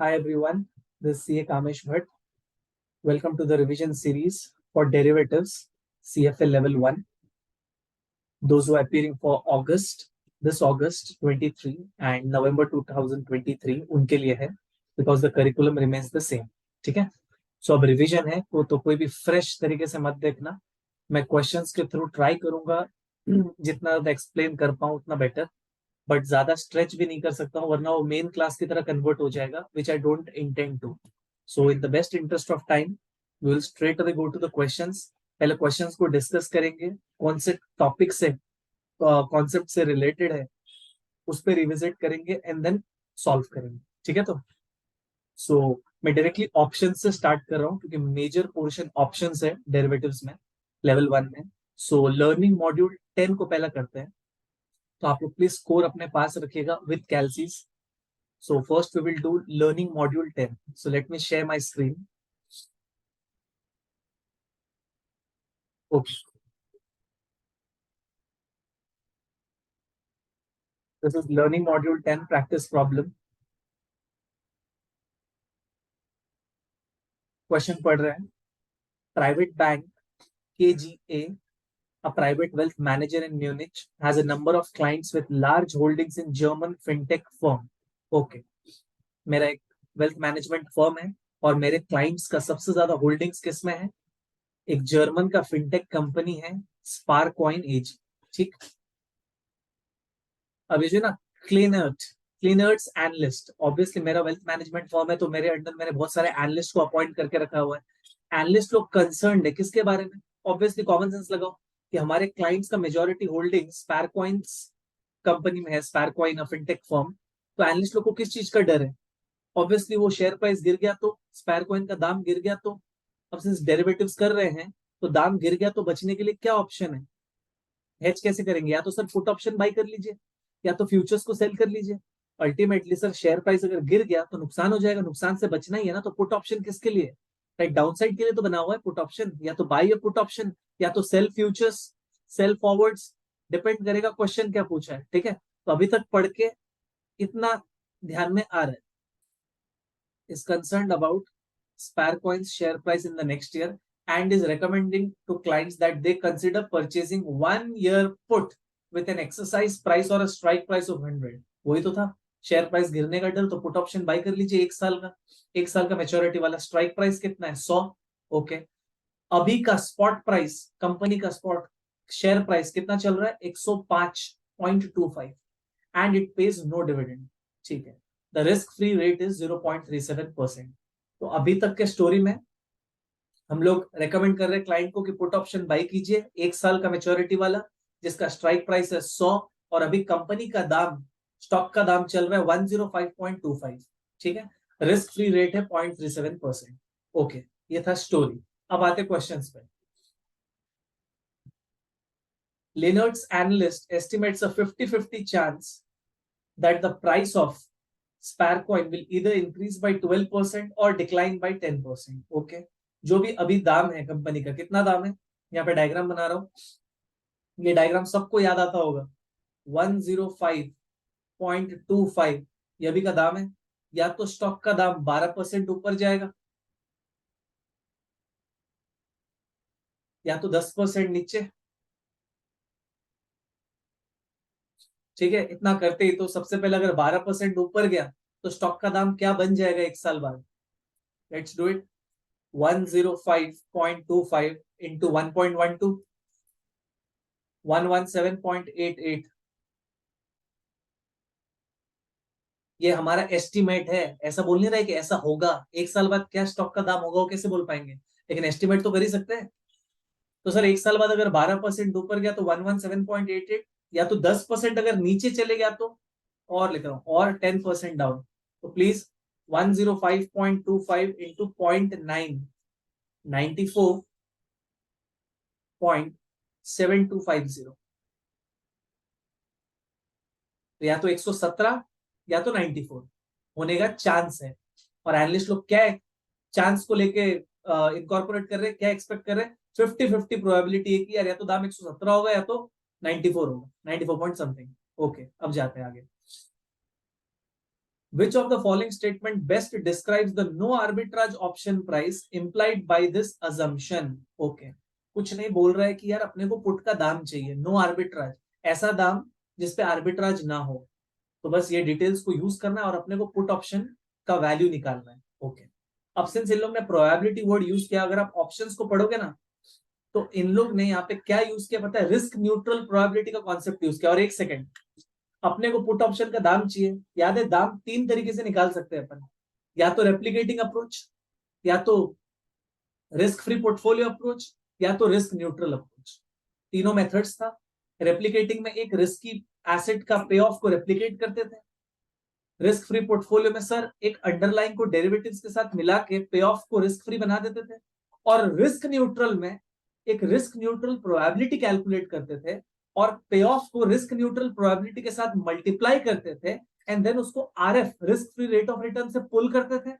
Hi everyone, this is CA Kamesh Bhatt. Welcome to the revision series for derivatives, CFA level 1. Those who are appearing for this August 23 and November 2023, उनके लिए है because the curriculum remains the same. ठीक है? So अब revision है तो कोई भी फ्रेश तरीके से मत देखना. मैं क्वेश्चंस के थ्रू ट्राई करूंगा जितना ज्यादा एक्सप्लेन कर पाऊं उतना बेटर, बट ज्यादा स्ट्रेच भी नहीं कर सकता हूँ वरना वो मेन क्लास की तरह कन्वर्ट हो जाएगा, which I don't intend to. So in the best interest of time we will straight away go to the questions. पहले क्वेश्चंस को डिस्कस करेंगे, कौन से टॉपिक से कॉन्सेप्ट से रिलेटेड है उस पर रिविजिट करेंगे एंड देन सॉल्व करेंगे. ठीक है? तो मैं डायरेक्टली ऑप्शन से स्टार्ट कर रहा हूँ क्योंकि मेजर पोर्शन ऑप्शन है डेरिवेटिव्स में लेवल 1 में. सो लर्निंग मॉड्यूल 10 को पहला करते हैं. तो आप लोग प्लीज स्कोर अपने पास रखिएगा with कैलसीज. So first we will do learning module 10. So let me share my screen. Okay. This is learning module 10 practice problem. Question पढ़ रहे हैं. Private bank KGA, a private wealth manager in Munich, has a number of clients with large holdings in German fintech firm. Okay. मेरा एक wealth management firm है और मेरे clients का सबसे ज्यादा होल्डिंग्स किसमें है? एक जर्मन का फिनटेक कंपनी है स्पारकॉइन एज. ठीक. अब ये जो ना क्लीनर्ट्स एनालिस्ट, ऑब्वियसली मेरा वेल्थ मैनेजमेंट फर्म है तो मेरे अंडर मैंने बहुत सारे एनालिस्ट को अपॉइंट करके रखा हुआ है. एनालिस्ट लोग कंसर्न है किसके बारे में? ऑब्वियसली कॉमन सेंस लगाओ कि हमारे क्लाइंट्स का मेजॉरिटी होल्डिंग स्पारकॉइन्स कंपनी में है, स्पारकॉइन फिनटेक फर्म. तो एनालिस्ट लोग को किस चीज का डर है? ऑब्वियसली वो शेयर प्राइस गिर गया तो, स्पारकॉइन का दाम गिर गया तो. अब सिंस डेरिवेटिव्स कर रहे हैं तो दाम गिर गया तो बचने के लिए क्या ऑप्शन है? हेज कैसे करेंगे? या तो सर पुट ऑप्शन बाई कर लीजिए या तो फ्यूचर्स को सेल कर लीजिए. अल्टीमेटली सर शेयर प्राइस अगर गिर गया तो नुकसान हो जाएगा, नुकसान से बचना ही है ना. तो पुट ऑप्शन किसके लिए? राइट, डाउन साइड के लिए तो बना हुआ है पुट ऑप्शन. या तो बाई पुट ऑप्शन या तो sell futures, sell forwards, depend करेगा क्वेश्चन क्या पूछा है. ठीक है? तो अभी तक पढ़ के इतना ध्यान में आ रहा है. is concerned about Sparcoin's share price in the next year and is recommending to clients that they consider purchasing 1 year put with an exercise price or a strike price of 100. वही तो था, शेयर प्राइस गिरने का डर तो put option buy कर लीजिए. एक साल का मेच्योरिटी वाला. स्ट्राइक प्राइस कितना है? 100. ओके. अभी का स्पॉट प्राइस, कंपनी का स्पॉट शेयर प्राइस कितना चल रहा है? 105.25 and it pays no dividend. ठीक है. The risk free rate is 0.37%. तो अभी तक के स्टोरी में हम लोग रेकमेंड कर रहे हैं क्लाइंट को कि पुट ऑप्शन बाय कीजिए 1 साल का मेच्योरिटी वाला जिसका स्ट्राइक प्राइस है 100 और अभी कंपनी का दाम, स्टॉक का दाम चल रहा है 105.25. ठीक है. रिस्क फ्री रेट है 0.37%. ओके, ये था स्टोरी. अब आते क्वेश्चंस पे. Lennard's analyst estimates a 50-50 chance that the price of Sparcoin will either increase by 12% or decline by 10%. Okay. जो भी अभी दाम है कंपनी का, कितना दाम है? यहाँ पे डायग्राम बना रहा हूं. ये डायग्राम सबको याद आता होगा. 105.25 ये अभी का दाम है. या तो स्टॉक का दाम 12% ऊपर जाएगा या तो 10% नीचे. ठीक है. इतना करते ही तो सबसे पहले अगर 12% ऊपर गया तो स्टॉक का दाम क्या बन जाएगा 1 साल बाद? Let's do it. 105.25 into 1.12, 117.88. ये हमारा एस्टिमेट है. ऐसा बोल नहीं रहा है कि ऐसा होगा. 1 साल बाद क्या स्टॉक का दाम होगा वो कैसे बोल पाएंगे, लेकिन एस्टिमेट तो कर ही सकते हैं. तो सर 1 साल बाद अगर 12% ऊपर गया तो 117.88, या तो 10% अगर नीचे चले गया तो, और लिख रहा हूं, और 10% डाउन. तो प्लीज 105.25 इंटू 0.9, 94.7250. तो या तो 117 या तो 94 होने का चांस है. और एनालिस्ट लोग क्या चांस को लेके इनकॉर्पोरेट कर रहे हैं, क्या एक्सपेक्ट कर रहे हैं? 50-50 प्रोबेबिलिटी है कि यार या तो दाम 117 होगा या तो 94 होगा, 94 पॉइंट समथिंग. ओके, अब जाते हैं आगे. Which of the following statement best describes the no arbitrage option price implied by this assumption? Okay, कुछ नहीं बोल रहा है कि यार अपने को पुट का दाम चाहिए, नो आर्बिट्राज, ऐसा दाम जिसपे आर्बिट्राज ना हो। तो बस ये डिटेल्स को यूज करना है और अपने को पुट ऑप्शन का वैल्यू निकालना है। ओके, अब सिंस इन लोग ने प्रोबेबिलिटी वर्ड यूज किया, अगर आप ऑप्शंस को पढ़ोगे ना तो इन लोग ने यहाँ पे क्या यूज किया पता है? रिस्क न्यूट्रल प्रोबेबिलिटी का कॉन्सेप्ट यूज किया। और एक सेकंड, अपने को पुट ऑप्शन का दाम चाहिए, याद है दाम तीन तरीके से निकाल सकते हैं अपन, या तो रेप्लिकेटिंग अप्रोच, या तो रिस्क फ्री पोर्टफोलियो अप्रोच, या तो रिस्क न्यूट्रल अप्रोच। तीनों मेथड्स था। रेप्लिकेटिंग में एक रिस्की एसेट का पे ऑफ को रेप्लिकेट करते थे। रिस्क फ्री पोर्टफोलियो में सर एक अंडरलाइन को डेरिवेटिव्स के साथ मिला के पे ऑफ को रिस्क फ्री बना देते थे। और रिस्क न्यूट्रल में एक रिस्क न्यूट्रल प्रोबेबिलिटी कैलकुलेट करते थे और पे ऑफ को रिस्क न्यूट्रल प्रोबेबिलिटी के साथ मल्टीप्लाई करते थे एंड देन उसको RF risk free rate of return से पुल करते थे।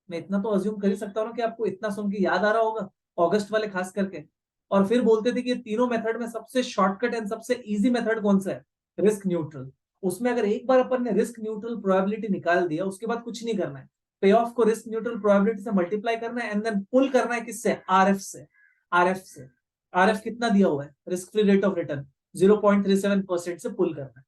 मैं इतना तो अज्यूम कर ही सकता हूँ ना कि आपको इतना सुन के याद आ रहा होगा, ऑगस्ट वाले खास करके। और फिर बोलते थे कि ये तीनों मेथड में सबसे शॉर्टकट एंड सबसे इजी मेथड कौन सा है? Risk neutral. उसमें अगर एक बार अपन ने रिस्क न्यूट्रल प्रोबेबिलिटी निकाल दिया, उसके बाद कुछ नहीं करना है, पे ऑफ को रिस्क न्यूट्रल प्रोबेबिलिटी से मल्टीप्लाई करना है एंड देन पुल करना है किससे? आरएफ से। आरएफ से, आरएफ कितना दिया हुआ है? Risk free rate of return 0.37% से पुल करना है।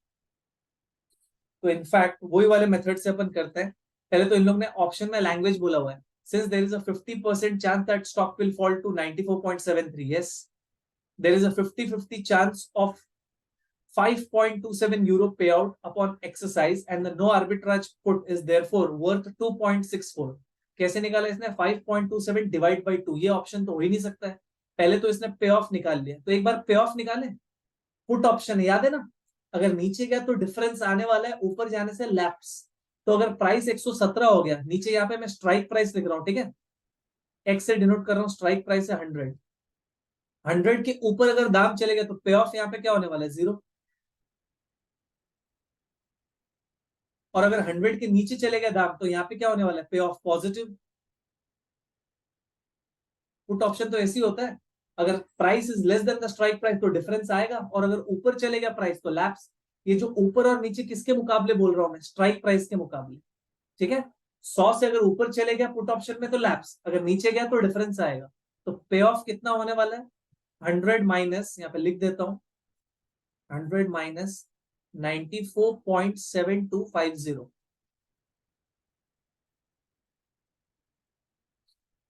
तो इनफैक्ट वही वाले मेथड से अपन करते हैं। पहले तो इन लोग ने ऑप्शन में लैंग्वेज बोला हुआ है, since there is a 50% chance that stock will fall to 94.73, yes, there is a 50-50 chance of 5.27 euro payout upon exercise and the no arbitrage put is therefore worth 2.64। कैसे निकाला इसने? 5.27 डिवाइड बाई 2। ये option तो हो ही नहीं सकता है। पहले तो इसने पे ऑफ निकाल लिया, तो एक बार पे ऑफ निकाले। पुट ऑप्शन याद है ना, अगर नीचे गया तो डिफरेंस आने वाला है, ऊपर जाने से लैप्स। तो अगर प्राइस 117 हो गया, नीचे यहाँ पे मैं स्ट्राइक प्राइस लिख रहा हूँ, ठीक है, एक्स से डिनोट कर रहा हूँ, स्ट्राइक प्राइस है 100। 100 के ऊपर अगर दाम चले गए तो पे ऑफ यहाँ पे क्या होने वाला है? 0। और अगर 100 के नीचे चले गए दाम तो यहाँ पे क्या होने वाला है? पे ऑफ पॉजिटिव। पुट ऑप्शन तो ऐसे ही होता है, अगर price is less than the strike price तो डिफरेंस आएगा, और अगर ऊपर चले गया प्राइस तो लैप्स। ये जो ऊपर और नीचे किसके मुकाबले बोल रहा हूं मैं? स्ट्राइक प्राइस के मुकाबले, ठीक है। 100 से अगर ऊपर चले गया पुट ऑप्शन में तो लैप्स, अगर नीचे गया तो डिफरेंस आएगा। तो पे ऑफ कितना होने वाला है? 100 माइनस, यहाँ पे लिख देता हूं, 100 माइनस 94.7250,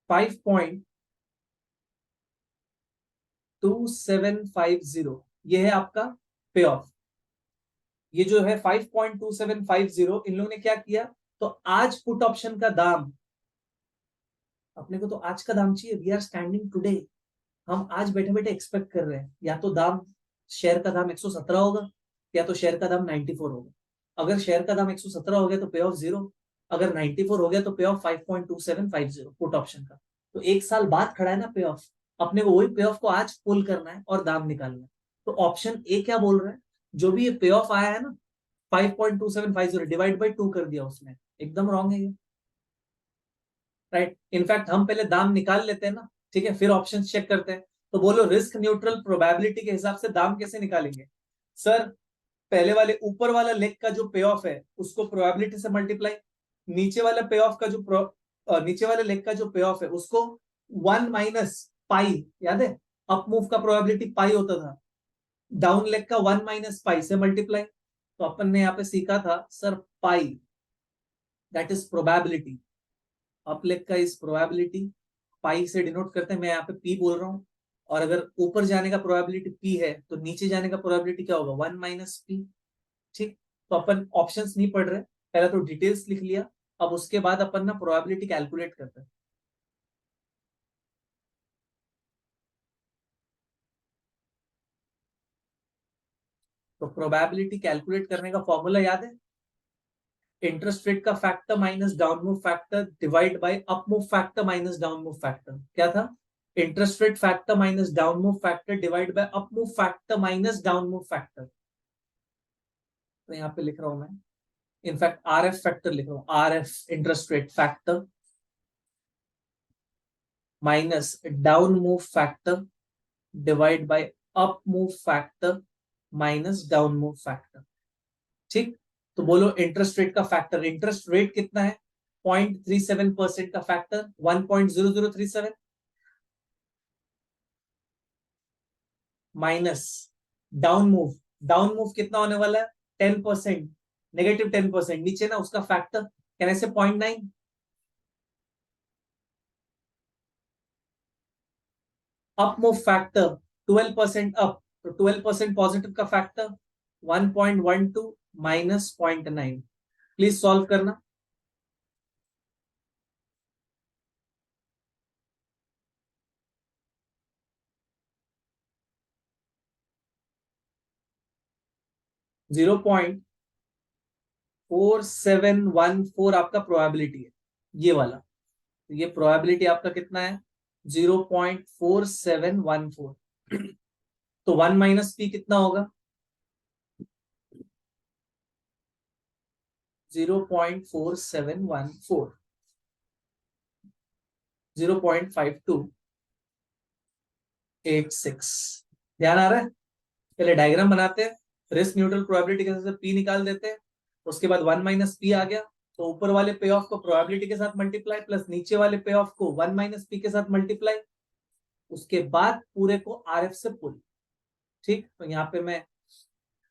5.2750, ये है आपका पे ऑफ। ये जो है 5.2750, इन लोगों ने क्या किया? तो आज पुट ऑप्शन का दाम, अपने को तो आज का दाम चाहिए, वी आर स्टैंडिंग टुडे। हम आज बैठे बैठे एक्सपेक्ट कर रहे हैं या तो दाम, शेयर का दाम 117 होगा, या तो शेयर का दाम 94 होगा। अगर शेयर का दाम 117 हो गया तो पे ऑफ 0, अगर 94 हो गया तो पे ऑफ 5.2750 पुट ऑप्शन का। तो एक साल बाद खड़ा है ना पे ऑफ, अपने को वही पे ऑफ को आज पुल करना है और दाम निकालना है। तो ऑप्शन ए क्या बोल रहा है? जो भी ये पे ऑफ आया है ना 5.2750 डिवाइड बाई 2 कर दिया उसने, एकदम रॉन्ग है ये, राइट। इनफैक्ट हम पहले दाम निकाल लेते हैं ना, ठीक है, फिर ऑप्शन चेक करते हैं। तो बोलो रिस्क न्यूट्रल प्रोबेबिलिटी के हिसाब से दाम कैसे निकालेंगे? सर पहले वाले ऊपर वाला लेग का जो पे ऑफ है उसको प्रोबेबिलिटी से मल्टीप्लाई, नीचे वाला पे ऑफ का जो नीचे वाले लेग का जो पे ऑफ है उसको 1 माइनस पाई, याद है अप मूव का प्रोबेबिलिटी पाई होता था, डाउन लेग का 1 माइनस पाई से मल्टीप्लाई। तो अपन ने यहाँ पे सीखा था sir pi, that is probability, up leg का इज प्रोबेबिलिटी, पाई से डिनोट करते हैं, मैं यहाँ पे पी बोल रहा हूँ। और अगर ऊपर जाने का प्रोबेबिलिटी पी है तो नीचे जाने का प्रोबेबिलिटी क्या होगा? 1 माइनस पी, ठीक। तो अपन ऑप्शंस नहीं पढ़ रहे, पहले तो डिटेल्स लिख लिया, अब उसके बाद अपन ना प्रोबेबिलिटी कैलकुलेट करते हैं। तो प्रोबेबिलिटी कैलकुलेट करने का फॉर्मूला याद है? इंटरेस्ट रेट का factor minus down move factor divide by up move factor minus down move factor. क्या था? Interest rate factor minus down move factor divide by up move factor minus down move factor. तो यहाँ पे लिख रहा हूं मैं, इनफैक्ट आर एफ फैक्टर लिख रहा हूं, R F interest rate factor minus down move factor divide by up move factor minus down move factor, ठीक। तो बोलो इंटरेस्ट रेट का फैक्टर, इंटरेस्ट रेट कितना है 0.37% का फैक्टर 1.0037 माइनस डाउन मूव कितना होने वाला है 10%, -10%, नीचे ना उसका फैक्टर कहने से 0.9, अप मूव फैक्टर 12% अप, तो 12% पॉजिटिव का फैक्टर 1.12 माइनस 0.9। प्लीज सॉल्व करना। जीरो पॉइंट 4714 आपका प्रोबेबिलिटी है, ये वाला। तो ये प्रोबेबिलिटी आपका कितना है 0.4714। तो 1 माइनस पी कितना होगा 0.4714, 0.5286। ध्यान आ रहा है? पहले डायग्राम बनाते हैं, रिस्क न्यूट्रल प्रोबेबिलिटी के साथ पी निकाल देते हैं, उसके बाद 1 माइनस पी आ गया, तो ऊपर वाले पे ऑफ को प्रोबेबिलिटी के साथ मल्टीप्लाई प्लस नीचे वाले पे ऑफ को 1 माइनस पी के साथ मल्टीप्लाई, उसके बाद पूरे को आरएफ से पुल। ठीक, तो यहाँ पे मैं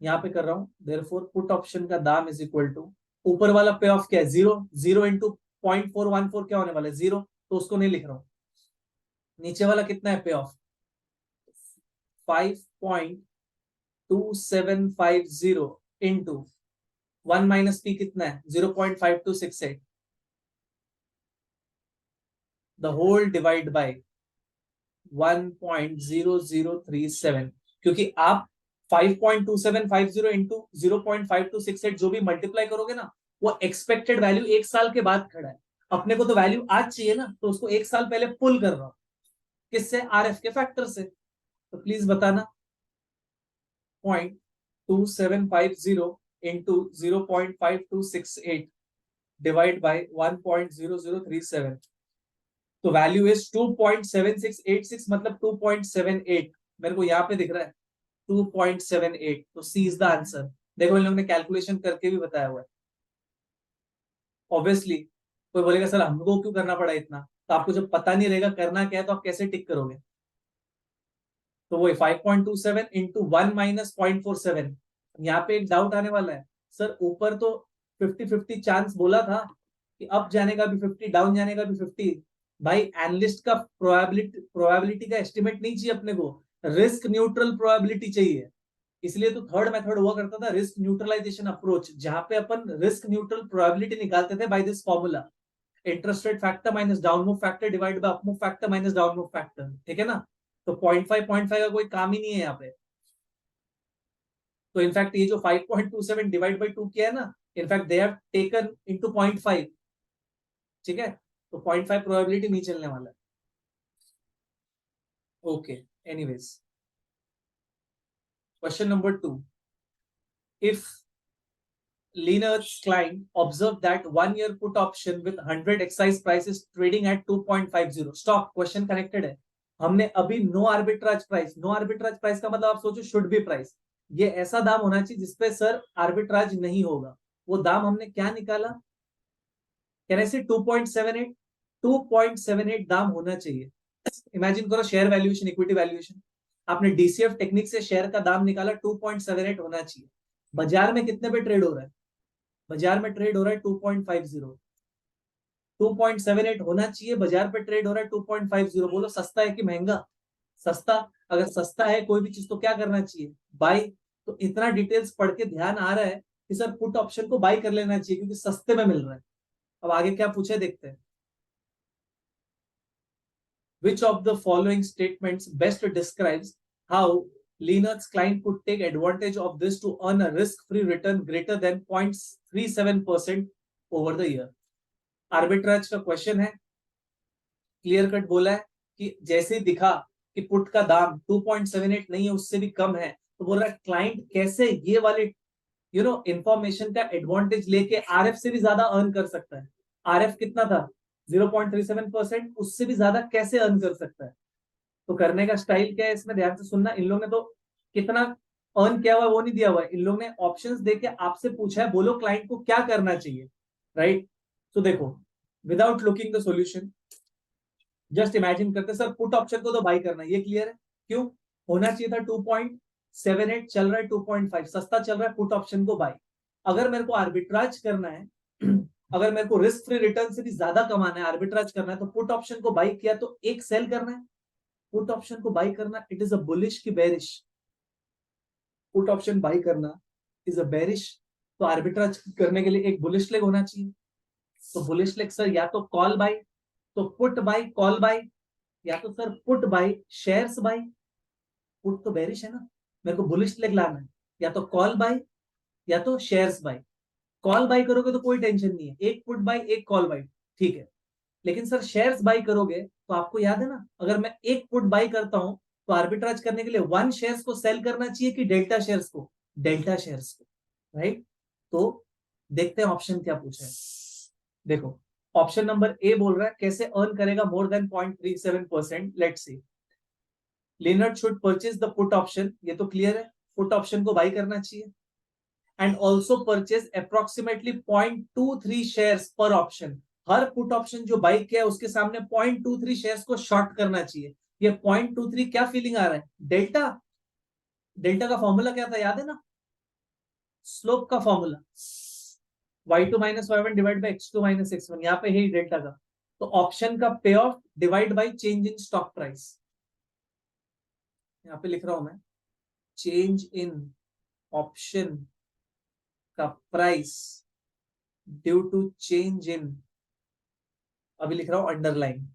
यहाँ पे कर रहा हूँ, देयरफॉर पुट ऑप्शन का दाम इज इक्वल टू, ऊपर वाला पे ऑफ क्या है 0, 0 इंटू 0.414 क्या होने वाला है 0, तो उसको नहीं लिख रहा हूँ। नीचे वाला कितना है पे ऑफ 5.2750 इंटू 1 माइनस पी कितना है 0.5268, द होल डिवाइड बाय 1.0037, क्योंकि आप 5.2750 इंटू 0.5268 जो भी मल्टीप्लाई करोगे ना, वो एक्सपेक्टेड वैल्यू एक साल के बाद खड़ा है। अपने को तो वैल्यू आज चाहिए ना, तो उसको एक साल पहले पुल कर रहा हूं, किससे आरएफ के फैक्टर से। तो प्लीज बताना 0.2750 इंटू 0.5268 डिवाइड बाय 1.0037, तो वैल्यू इज 2.7686, मतलब 2.78, मेरे को यहाँ पे दिख रहा है 2.78, तो सी इज द आंसर। देखो इन लोगों ने कैलकुलेशन करके भी बताया हुआ है। ऑब्वियसली कोई बोलेगा सर हमको क्यों करना पड़ा इतना, तो आपको जब पता नहीं रहेगा करना क्या है तो आप कैसे टिक करोगे। तो वो 5.27 इंटू 1 माइनस 0.47, यहाँ पे एक डाउट आने वाला है, सर ऊपर तो 50-50 चांस बोला था कि अप जाने का भी 50, डाउन जाने का भी 50। भाई एनालिस्ट का प्रोबेबिलिटी का एस्टिमेट नहीं चाहिए अपने को, रिस्क न्यूट्रल प्रोबेबिलिटी चाहिए। इसलिए तो थर्ड मेथड हुआ करता था रिस्क न्यूट्रलाइजेशन अप्रोच, जहां पे अपन रिस्क न्यूट्रल प्रोबेबिलिटी निकालते थे by this formula, interest rate factor minus down move factor divide by up move factor minus down move factor. ठीक है ना? तो 0.5 का कोई काम ही नहीं है यहाँ पे। तो इनफैक्ट ये जो 5.27 डिवाइड बाई 2 किया है ना, in fact they have taken into 0.5। ठीक है, तो 0.5 प्रोबेबिलिटी नहीं चलने वाला है। Okay, anyways, question number 2, if Liner's client observed that 1 year put option with 100 exercise price is trading at 2.50. Stop, question connected है। हमने अभी no arbitrage price, no arbitrage price का मतलब आप सोचो शुड बी प्राइस, ये ऐसा दाम होना चाहिए जिसपे सर आर्बिट्राज नहीं होगा। वो दाम हमने क्या निकाला, कह रहे 2.78, 2.78 दाम होना चाहिए। इमेजिन करो शेयर वैल्यूएशन, इक्विटी वैल्यूएशन, आपने डीसीएफ टेक्निक से शेयर का दाम निकाला 2.78 होना चाहिए। बाजार में कितने पे ट्रेड हो रहा है, बाजार में ट्रेड हो रहा है 2.50, 2.78 होना चाहिए, बाजार पे ट्रेड हो रहा है 2.50। बोलो सस्ता है कि महंगा? सस्ता। अगर सस्ता है कोई भी चीज तो क्या करना चाहिए, बाय। तो इतना डिटेल्स पढ़ के ध्यान आ रहा है कि सर पुट ऑप्शन को बाय कर लेना चाहिए क्योंकि सस्ते में मिल रहा है। अब आगे क्या पूछे देखते हैं, which of the following statements best describes how Linux client could take advantage of this to earn a risk-free return greater than 0.37% over the year? Arbitrage का क्वेश्चन है, क्लियर कट बोला है कि जैसे ही दिखा कि पुट का दाम 2.78 नहीं है, उससे भी कम है, तो बोल रहा है क्लाइंट कैसे ये वाले इंफॉर्मेशन का एडवांटेज लेके आरएफ से भी ज्यादा अर्न कर सकता है। आरएफ कितना था 0.37%, उससे भी ज्यादा कैसे अर्न कर सकता है। तो करने का स्टाइल क्या है इसमें ध्यान से सुनना, इन लोगों ने तो कितना अर्न क्या हुआ है वो नहीं दिया हुआ है, इन लोगों ने ऑप्शंस देके आपसे पूछा है बोलो क्लाइंट को क्या करना चाहिए, राइट? तो देखो, without looking the solution, just imagine करते सर पुट ऑप्शन को तो बाई करना है, ये क्लियर है? क्यों? होना चाहिए था 2.78, चल रहा है 2.5, सस्ता चल रहा है, पुट ऑप्शन को बाई। अगर मेरे को आर्बिट्राज करना है अगर मेरे को रिस्क फ्री रिटर्न से भी ज्यादा कमाना है, आर्बिट्राज करना है, तो पुट ऑप्शन को बाई किया तो एक सेल करना है, पुट ऑप्शन को बाई करना, इट इज अ बुलिश की बेरिश? पुट ऑप्शन बाई करना इज अ बेरिश, तो आर्बिट्राज करने के लिए एक बुलिश लेग होना चाहिए। तो बुलिश लेग सर या तो कॉल बाई, तो पुट बाई कॉल बाई, या तो sir put by shares by. Put तो बेरिश है ना, मेरे को बुलिश लेग लाना है, या तो कॉल बाई या तो शेयर्स बाई। कॉल बाई करोगे तो कोई टेंशन नहीं है, एक पुट बाई एक कॉल बाई, ठीक है। लेकिन सर शेयर्स बाई करोगे तो आपको याद है ना, अगर मैं एक पुट बाई करता हूं तो आर्बिट्राज करने के लिए वन शेयर्स को सेल करना चाहिए कि डेल्टा शेयर्स को? डेल्टा शेयर्स को, राइट? तो देखते हैं ऑप्शन क्या पूछा है। देखो, ऑप्शन नंबर ए बोल रहा है कैसे अर्न करेगा more than 0.37%। Let's see, Leonard should purchase the put option, ये तो क्लियर है, पुट ऑप्शन को बाई करना चाहिए, and also purchase approximately 0.23 shares पर ऑप्शन। हर पुट ऑप्शन जो बाई किया है उसके सामने 0.23 शेयर्स को शॉर्ट करना चाहिए। ये 0.23 क्या फीलिंग आ रहा है? डेल्टा। डेल्टा का फॉर्मूला क्या था, याद है ना? स्लोप का formula, y2 minus y1 divide by x2 minus x1, यहाँ पे है डेल्टा का। तो ऑप्शन का pay off divide by change in stock price, यहाँ पे लिख रहा हूं मैं, चेंज इन ऑप्शन का price due to change in, अभी लिख रहा हूं अंडरलाइन।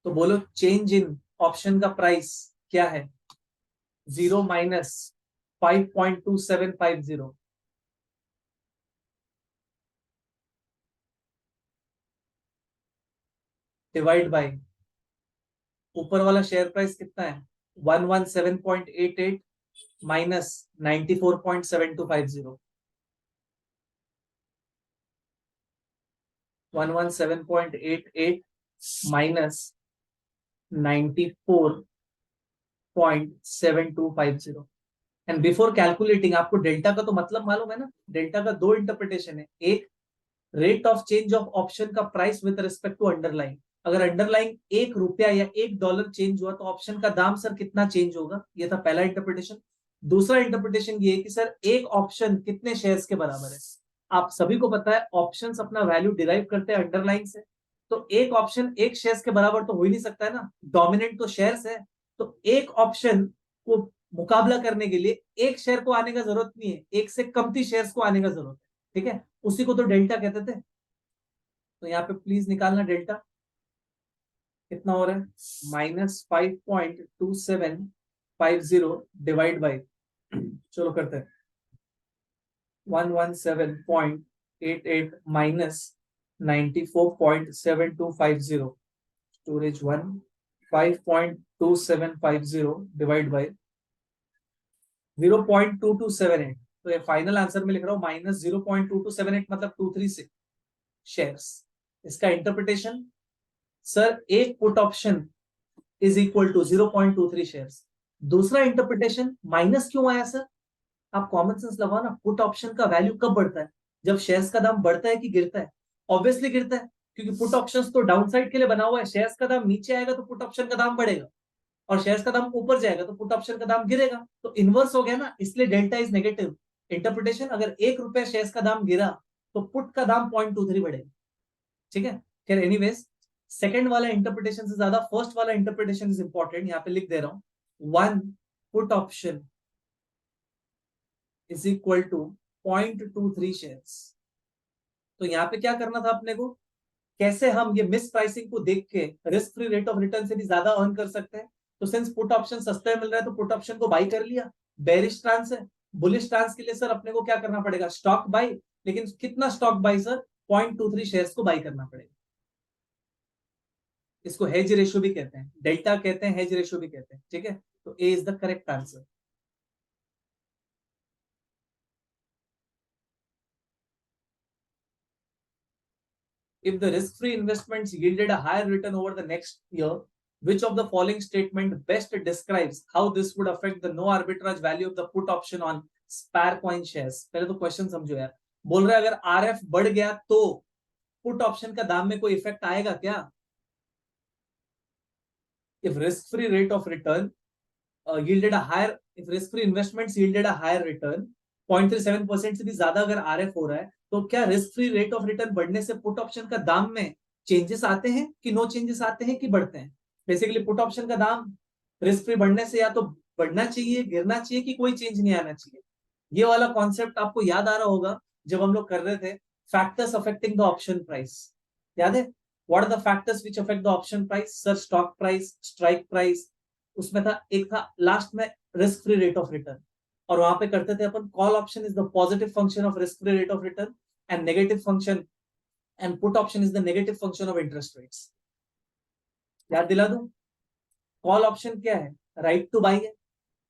तो बोलो चेंज इन ऑप्शन का प्राइस क्या है? 0 माइनस 5.2750 डिवाइड बाय ऊपर वाला शेयर प्राइस कितना है, 117.88 minus 94.7250, 117.88 minus 94.7250। And before calculating, आपको डेल्टा का तो मतलब मालूम है ना? डेल्टा का दो इंटरप्रिटेशन है, एक rate of change of option का price with respect to underline. अगर अंडरलाइन ₹1 या $1 चेंज हुआ तो ऑप्शन का दाम सर कितना चेंज होगा, ये था पहला इंटरप्रिटेशन। दूसरा इंटरप्रिटेशन ये है कि सर एक ऑप्शन कितने शेयर्स के बराबर है। आप सभी को पता है ऑप्शंस अपना वैल्यू डिराइव करते हैं अंडरलाइन से, तो एक ऑप्शन एक शेयर्स के बराबर तो हो ही नहीं सकता है ना, डोमिनेंट तो शेयर्स है। तो एक ऑप्शन को मुकाबला करने के लिए एक शेयर को आने का जरूरत नहीं है, एक से कमती शेयर्स को आने का जरूरत है, ठीक है? उसी को तो डेल्टा कहते थे। तो यहाँ पे प्लीज निकालना डेल्टा कितना हो रहा है, -5.2750 डिवाइड बाई, चलो करते हैं, 117.88 माइनस 94.7250, स्टोरेज 1, 5.2750 डिवाइड बाई 0.2278। तो ये फाइनल आंसर में लिख रहा हूँ -0.2278, मतलब 236 शेयर्स। इसका इंटरप्रिटेशन, सर एक put option is equal to 0.23 shares. दूसरा इंटरप्रिटेशन, माइनस क्यों आया सर? आप कॉमन सेंस लगाओ ना, पुट ऑप्शन का वैल्यू कब बढ़ता है? जब शेयर्स का दाम बढ़ता है कि गिरता है? ऑब्वियसली गिरता है, क्योंकि पुट ऑप्शंस तो डाउन साइड के लिए बना हुआ है। शेयर्स का दाम नीचे आएगा तो पुट ऑप्शन का दाम बढ़ेगा, और शेयर्स का दाम ऊपर जाएगा तो पुट ऑप्शन का दाम गिरेगा। तो इनवर्स हो गया ना, इसलिए डेल्टा इज नेगेटिव। इंटरप्रिटेशन, अगर ₹1 शेयर्स का दाम गिरा तो पुट का दाम 0.23 बढ़ेगा, ठीक है? खैर एनीवेज, सेकंड वाला इंटरप्रिटेशन से ज्यादा फर्स्ट वाला इंटरप्रिटेशन इज इंपॉर्टेंट, यहाँ पे लिख दे रहा हूं, one put option is equal to 0.23 shares. तो यहाँ पे क्या करना था अपने को, कैसे हम ये मिस प्राइसिंग को देख के risk free rate of return से भी ज्यादा अर्न कर सकते हैं। तो सिंस पुट ऑप्शन सस्ते में मिल रहा है तो पुट ऑप्शन को बाई कर लिया, बेरिश ट्रांस है। बुलिश ट्रांस के लिए सर अपने को क्या करना पड़ेगा, स्टॉक बाई। लेकिन कितना स्टॉक बाई सर, 0.23 शेयर्स को बाई करना पड़ेगा। इसको हेज रेशियो भी कहते हैं, डेल्टा कहते हैं, हेज रेशियो भी कहते हैं, ठीक है? तो A is the correct answer. If the risk-free investments yielded a higher return over the next year, Which of the following statement best describes how this would affect the no arbitrage value of the put option on spare coin shares? पहले तो question समझो यार। बोल रहे अगर RF बढ़ गया तो पुट ऑप्शन का दाम में कोई इफेक्ट आएगा क्या? If risk free rate of return yielded a higher, if risk free investments yielded a higher return, 0.37% से भी ज्यादा अगर आरएफ हो रहा है तो क्या risk free rate of return बढ़ने से पुट ऑप्शन का दाम में चेंजेस आते हैं कि नो चेंजेस आते हैं कि बढ़ते हैं? बेसिकली पुट ऑप्शन का दाम रिस्क फ्री बढ़ने से या तो बढ़ना चाहिए, गिरना चाहिए, कि कोई चेंज नहीं आना चाहिए। ये वाला कॉन्सेप्ट आपको याद आ रहा होगा जब हम लोग कर रहे थे factors affecting the option price. याद है? What are the factors which affect the option price? Sir stock price, strike price, उसमें था एक था लास्ट में risk free rate of return. और वहां पे करते थे अपन call option is the positive function of risk free rate of return and negative function, and put option is the negative function of interest rates. याद दिला दूं? कॉल ऑप्शन क्या है? राइट टू बाई है।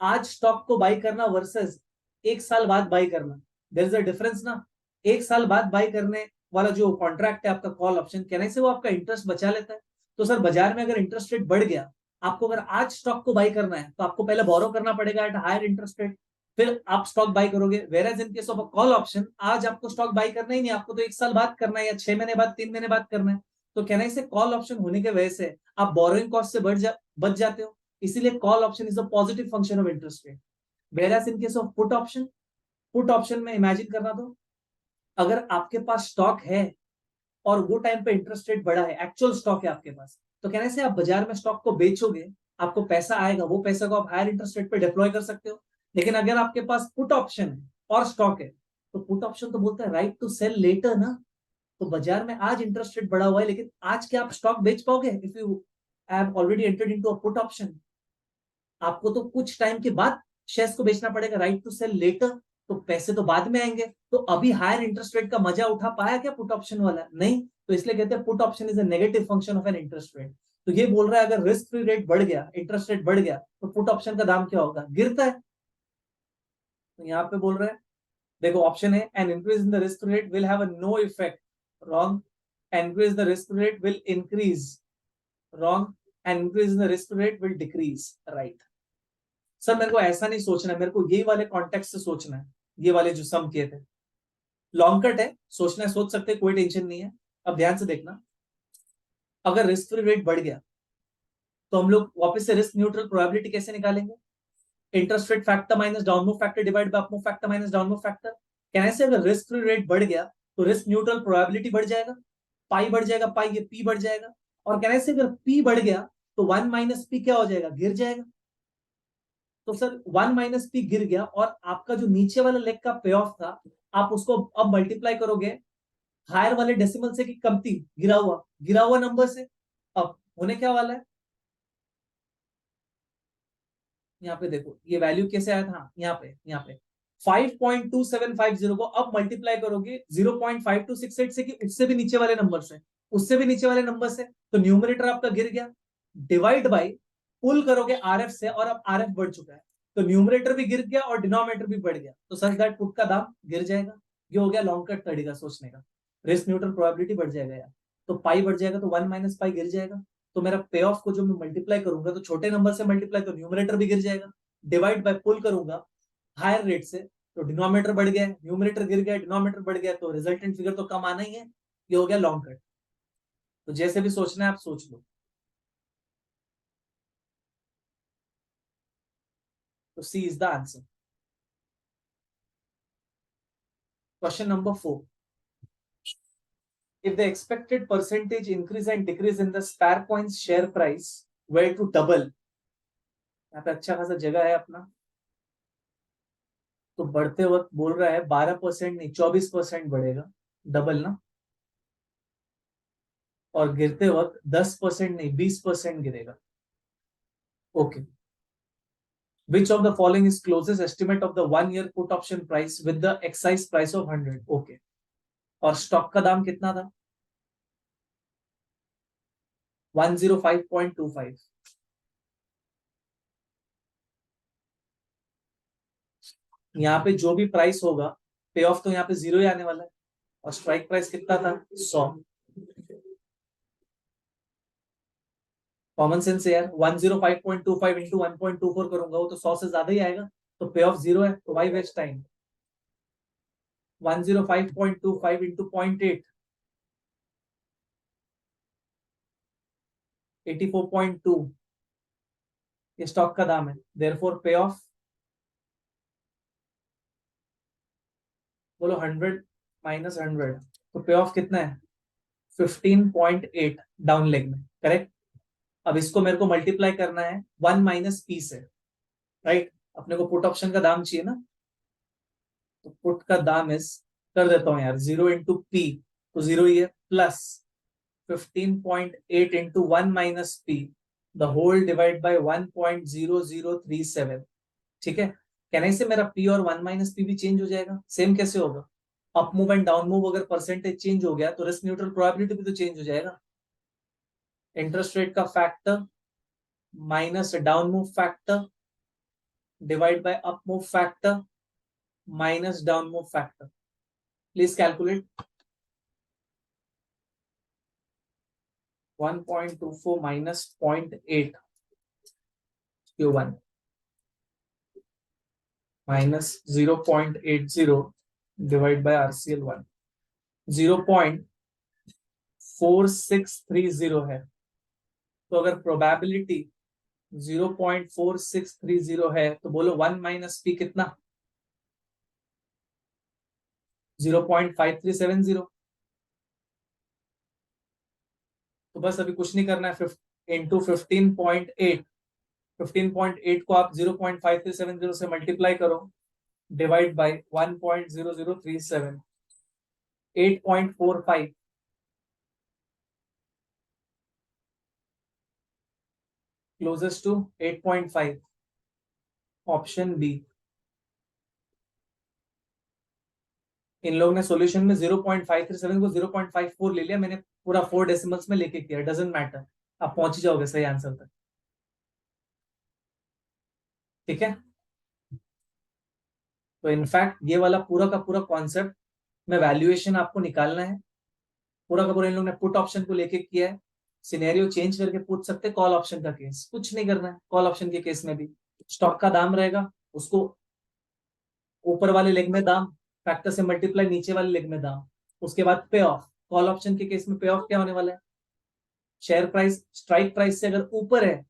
आज स्टॉक को by करना versus एक साल बाद बाई करना, देयर इज अ डिफरेंस ना। एक साल बाद बाई करने वाला जो कॉन्ट्रैक्ट है आपका कॉल ऑप्शन, कहने से वो आपका इंटरेस्ट बचा लेता है। तो सर बाजार में अगर इंटरेस्ट रेट बढ़ गया, आपको अगर आज स्टॉक को बाई करना है तो आपको पहले बोरो करना पड़ेगा एट हायर इंटरेस्ट रेट, फिर आप स्टॉक बाई करोगे। Whereas in case of a call option, आज आपको स्टॉक बाई करना ही नहीं, आपको तो एक साल बाद करना है या 6 महीने बाद, 3 महीने बाद करना है। तो कहने से कॉल ऑप्शन होने के वजह से आप बोरोइंग कॉस्ट से बच जाते हो। इसीलिए call option is the positive function of interest rate. Where in case of put option, put option में इमेजिन करना दो, अगर आपके पास स्टॉक है और वो टाइम पे इंटरेस्ट रेट बढ़ा है, एक्चुअल स्टॉक है आपके पास, तो कहने से आप बाजार में स्टॉक को बेचोगे, आपको पैसा आएगा, वो पैसा को आप हायर इंटरेस्ट रेट पे डिप्लॉय कर सकते हो। लेकिन अगर आपके पास पुट ऑप्शन है और स्टॉक है, तो पुट ऑप्शन तो बोलता है राइट टू सेल लेटर ना। तो बाजार में आज इंटरेस्ट रेट बढ़ा हुआ है, लेकिन आज क्या आप स्टॉक बेच पाओगे? If you have already entered into a put option, आपको तो कुछ टाइम के बाद शेयर्स को बेचना पड़ेगा, राइट टू सेल लेटर। तो पैसे तो बाद में आएंगे। तो अभी हायर इंटरेस्ट रेट का मजा उठा पाया क्या पुट ऑप्शन वाला? नहीं। तो इसलिए कहते हैं put option is a negative function of an interest rate. तो ये बोल रहा है अगर रिस्क फ्री रेट बढ़ गया, इंटरेस्ट रेट बढ़ गया, तो पुट ऑप्शन का दाम क्या होगा? गिरता है। तो यहाँ पे बोल रहे हैं, देखो ऑप्शन है an increase in the risk rate will have a no effect, wrong. Increase the risk rate will increase, wrong. And increase in the risk rate will decrease, right. Sir मेरे को ऐसा नहीं सोचना है, मेरे को यही वाले कॉन्टेक्स्ट से सोचना है। ये वाले जो सम किए थे, लॉन्ग कट है, सोचना है सोच सकते हैं, कोई टेंशन नहीं है। अब ध्यान से देखना, अगर रिस्क फ्री रेट बढ़ गया तो हम लोग वापस से रिस्क न्यूट्रल प्रोबेबिलिटी कैसे निकालेंगे? Interest rate factor minus down move factor divide by up move factor minus down move factor. कहने से अगर रिस्क फ्री रेट बढ़ गया तो रिस्क न्यूट्रल प्रोबेबिलिटी बढ़ जाएगा, पाई बढ़ जाएगा, पाई ये पी बढ़ जाएगा। और कहने से अगर पी बढ़ गया तो 1 - पी क्या हो जाएगा? गिर जाएगा। तो सर 1 - पी गिर गया और आपका जो नीचे वाला लेग का पे ऑफ था, आप उसको अब मल्टीप्लाई करोगे हायर वाले डेसिमल से कि कमती गिरा हुआ नंबर से। अब होने क्या वाला है? यहाँ पे देखो ये वैल्यू कैसे आया था, हाँ, यहाँ पे 5.2750 को अब मल्टीप्लाई करोगे 0.5268 से कि उससे भी नीचे वाले नंबर से, उससे भी नीचे वाले नंबर से। तो न्यूमरेटर आपका गिर गया, डिवाइड बाय पुल करोगे आरएफ से, और अब आरएफ बढ़ चुका है, तो न्यूमरेटर भी गिर गया और डिनोमिनेटर भी बढ़ गया, तो सच दैट पुट का दाम गिर जाएगा। ये हो गया लॉन्ग कट तरीका सोचने का। रिस्क न्यूट्रल प्रोबेबिलिटी बढ़ जाएगा यार, तो पाई बढ़ जाएगा तो 1 - पाई गिर जाएगा। तो मेरा पे ऑफ को जो मैं मल्टीप्लाई करूंगा तो छोटे नंबर से मल्टीप्लाई, तो न्यूमरेटर भी गिर जाएगा। डिवाइड बाय पुल करूंगा हायर रेट से, तो डिनोमिनेटर बढ़ गया, न्यूमरेटर गिर गया, डिनोमिनेटर बढ़ गया, तो रिजल्टेंट फिगर तो कम आना ही है। ये हो गया लॉन्ग कट। तो जैसे भी सोचना है आप सोच लो। तो C is the answer. Question number 4, if the expected percentage increase and decrease in the Spare Coins share price were to double, यहाँ पे अच्छा खासा जगह है अपना, तो बढ़ते वक्त बोल रहा है 12% नहीं 24% बढ़ेगा, डबल ना। और गिरते वक्त 10% नहीं 20% गिरेगा। Okay, which of the following is closest estimate of the 1 year put option price with the exercise price of 100? Okay, और स्टॉक का दाम कितना था? 105.25। यहाँ पे जो भी प्राइस होगा, पे ऑफ तो यहाँ पे 0 ही आने वाला है। और स्ट्राइक प्राइस कितना था? 100। कॉमन सेंस है यार, 105.25 इंटू 1.24 करूंगा वो तो 100 से ज्यादा ही आएगा, तो पे ऑफ 0 है, तो वाई वेस्ट टाइम। 105.25 इंटू 0.8, 84.2 ये स्टॉक का दाम है, देयरफॉर पे ऑफ, बोलो 100 माइनस 100, तो पे ऑफ कितना है 15.8 डाउन लेग में, करेक्ट। अब इसको मेरे को मल्टीप्लाई करना है 1 माइनस पी से, राइट। अपने को पुट ऑप्शन का दाम चाहिए ना, तो पुट का दाम इस, कर देता हूं यार, 0 इंटू पी, तो 0 ही है, plus 15.8 into 1 minus P the whole divide by 1.0037, ठीक है। कहने से मेरा पी और 1 माइनस पी भी चेंज हो जाएगा, सेम कैसे होगा, up move and down move अगर परसेंटेज चेंज हो गया तो रिस्क न्यूट्रल प्रोबेबिलिटी भी तो चेंज हो जाएगा। इंटरेस्ट रेट का factor minus down move factor divide by up move factor minus down move factor, please calculate. 1.24 minus 0.8 Q1 minus 0.80 divide by RCL1, 0.4630 है, तो अगर प्रोबेबिलिटी 0.4630 है तो बोलो 1 माइनस पी कितना, 0.5370। तो बस अभी कुछ नहीं करना है, इंटू 15.8, 15.8 को आप 0.5370 से मल्टीप्लाई करो, divide by 1.0037, 8.45, closest to 8.5, option B. इन लोगों ने सॉल्यूशन में 0.537 को 0.54 ले लिया, मैंने पूरा 4 डेसिमल्स में लेके किया, डजंट मैटर, आप पहुंच ही जाओगे सही आंसर तक, ठीक है। तो इनफैक्ट ये वाला पूरा का पूरा कॉन्सेप्ट में वैल्यूएशन आपको निकालना है, पूरा का पूरा इन लोगों ने पुट ऑप्शन को लेके किया है, सिनेरियो चेंज करके पूछ सकते कॉल ऑप्शन का केस, कुछ नहीं करना है, कॉल ऑप्शन के केस में भी स्टॉक का दाम रहेगा, उसको ऊपर वाले लेग में दाम, फैक्टर से मल्टीप्लाई नीचे वाले लेग में दाम, उसके बाद पे ऑफ। कॉल ऑप्शन के केस में पे ऑफ क्या होने वाला है, शेयर प्राइस स्ट्राइक प्राइस से अगर ऊपर है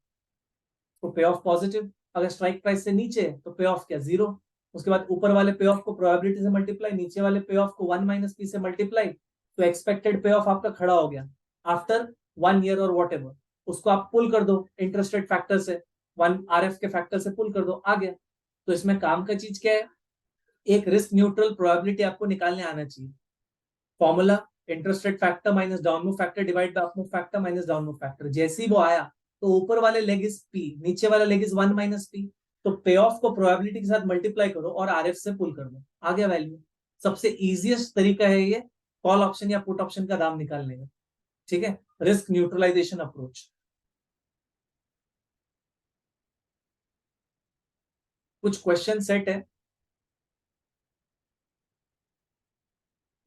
तो पे ऑफ पॉजिटिव, अगर स्ट्राइक प्राइस से नीचे है तो पे ऑफ क्या, जीरो। उसके बाद ऊपर वाले पे ऑफ को प्रोबेबिलिटी से मल्टीप्लाई, नीचे वाले पे ऑफ को 1 माइनस पी से मल्टीप्लाई, तो एक्सपेक्टेड पे ऑफ आपका खड़ा हो गया आफ्टर 1 ईयर और वॉट एवर, उसको आप पुल कर दो इंटरेस्ट रेट फैक्टर से, 1 RF के फैक्टर से पुल कर दो, आ गया। तो इसमें काम का चीज क्या है, एक रिस्क न्यूट्रल प्रोबेबिलिटी आपको निकालने आना चाहिए। Formula interest rate factor minus down move factor divide by up move factor minus down move factor, जैसे ही वो आया तो ऊपर वाले लेग इज पी, नीचे वाला लेग इज 1 माइनस पी, तो पे ऑफ को प्रोबेबिलिटी के साथ मल्टीप्लाई करो और RF से पुल कर दो, आ गया वैल्यू। सबसे इजीएस्ट तरीका है ये कॉल ऑप्शन या पुट ऑप्शन का दाम निकालने का, ठीक है, रिस्क न्यूट्रलाइजेशन अप्रोच। कुछ क्वेश्चन सेट है,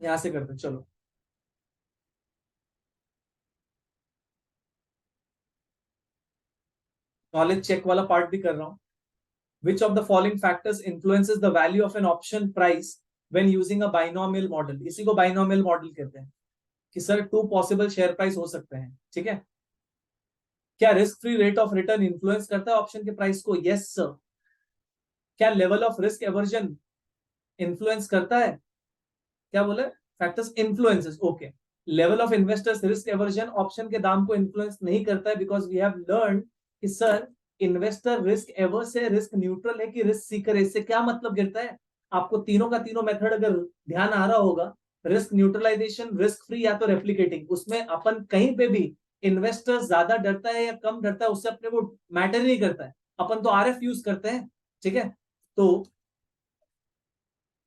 यहां से करते चलो। नॉलेज चेक वाला पार्ट भी कर रहा हूं। Which of the following factors influences the value of an option price when using a binomial model? इसी को binomial model कहते हैं कि सर 2 पॉसिबल शेयर प्राइस हो सकते हैं, ठीक है। क्या risk free rate of return influence करता है ऑप्शन के प्राइस को, यस सर। क्या level of risk aversion influence करता है, क्या बोले, factors influences, okay. Level of investors risk aversion option के दाम को इन्फ्लुएंस नहीं करता है, बिकॉज वी हैव लर्न कि सर इन्वेस्टर रिस्क एवर्स है, रिस्क न्यूट्रल है कि रिस्क सीकर है, इससे क्या मतलब गिरता है। आपको तीनों का तीनों मेथड अगर ध्यान आ रहा होगा, रिस्क न्यूट्रलाइजेशन, रिस्क फ्री या तो रेप्लिकेटिंग, उसमें अपन कहीं पे भी इन्वेस्टर ज्यादा डरता है या कम डरता है उससे अपने को मैटर नहीं करता है, अपन तो RF यूज करते हैं, ठीक है। तो